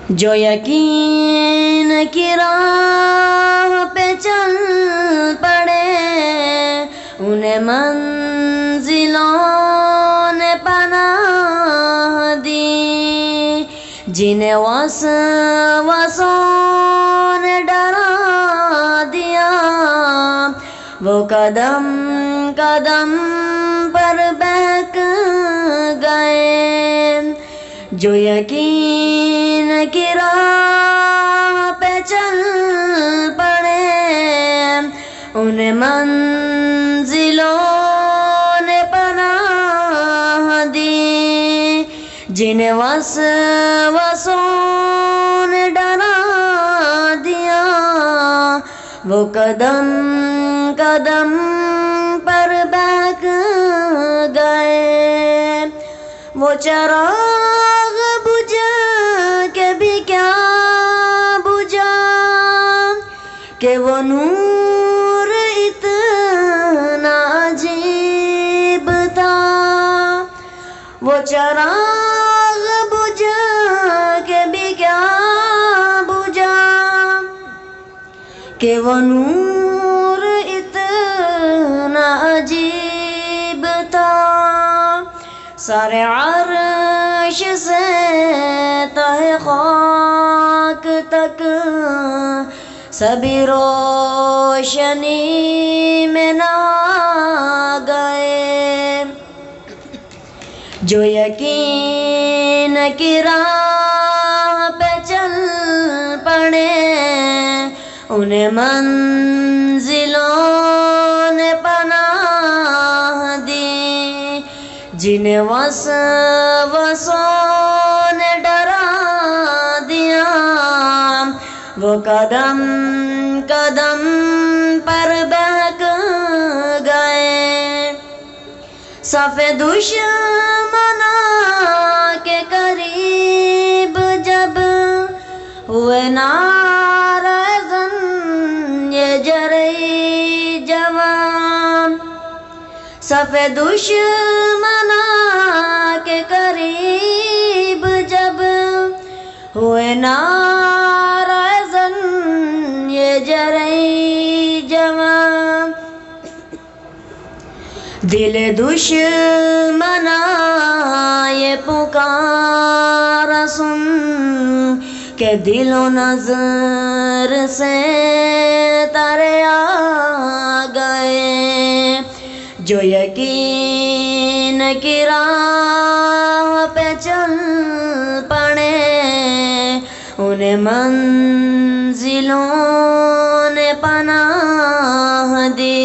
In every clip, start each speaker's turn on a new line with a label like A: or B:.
A: جو یقین کی راہ پہ چل پڑے انہیں منزلوں نے پناہ دی، جنہیں وسوسوں نے ڈرا دیا وہ قدم قدم پر بہک گئے۔ جو یقین کی راہ پہ چل پڑے انہیں منزلوں نے پناہ دی، جنہیں وسوسوں نے ڈرا دیا وہ قدم قدم پر بہک گئے۔ وہ چراغ بجھا کے بھی کیا بجھا کہ وہ نور اتنا عجیب تھا۔ وہ چراغ بجھا کے بھی کیا بجھا کہ وہ نور اتنا عجیب تھا۔ سارے عرش سے تہ خاک تک سبھی روشنی میں نہ گئے۔ جو یقین کی راہ پہ چل پڑے انہیں منزلوں نے پناہ دی، جنہیں وسوسوں نے ڈرا دیا وہ قدم قدم پر بہک گئے۔ صف دشمناں کے قریب جب ہوئے نعرہ زن یہ جرئی جوان، صف دشمناں کے قریب جب ہوئے نعرہ زن یہ جرئی جوان، دل دشمناں یہ پکار سن کہ دل و نظر سے ترے آ گئے۔ جو یقین کی راہ پہ چل پڑے انہیں منزلوں نے پناہ دی،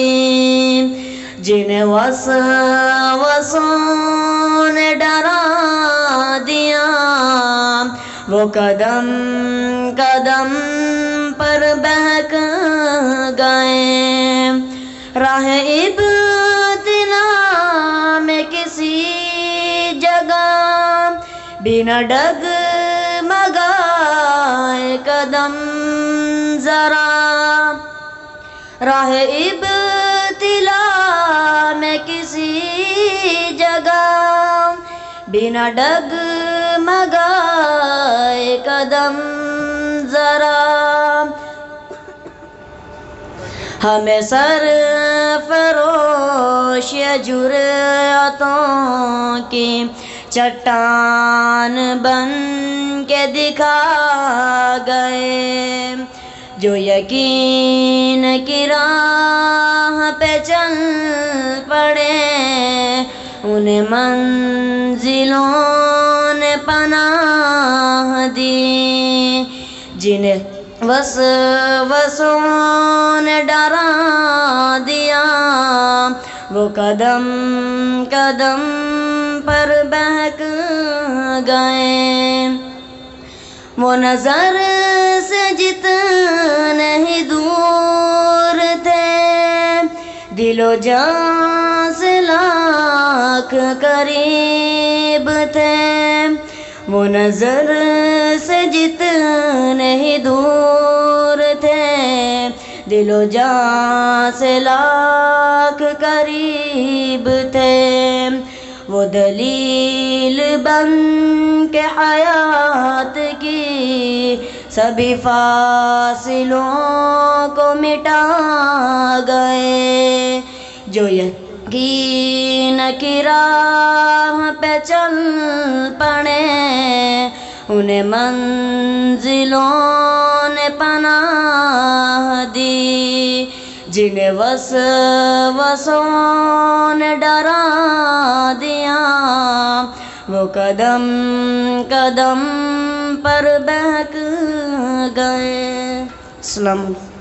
A: جنہیں وسوسوں نے ڈرا دیا وہ قدم قدم پر بہک گئے۔ راہ ابتلا میں کسی جگہ بنا ڈگمگائے قدم ذرا، راہ ابتلا میں کسی جگہ بنا ڈگمگائے قدم ذرا، ہمیں سرفروش جرأتوں کی چٹان بن کے دکھا گئے۔ جو یقین کی راہ پہ چل پڑے انہیں منزلوں نے پناہ دی، جنہیں وسوسوں نے ڈرا دیا وہ قدم قدم پر بہک گئے۔ وہ نظر سے جتنے ہی دور تھے دل و جان سے لاکھ قریب تھے۔ وہ نظر سے جتنے ہی دور تھے دل و جان سے لاکھ قریب تھے۔ وہ دلیل بن کے حیات کی سبھی فاصلوں کو مٹا گئے، جو یقین کی راہ پہ چل پڑے انہیں منزلوں نے پناہ دی، جنہیں وسوسوں نے ڈرا دیا وہ قدم قدم پر بہک گئے۔ السلام علیکم۔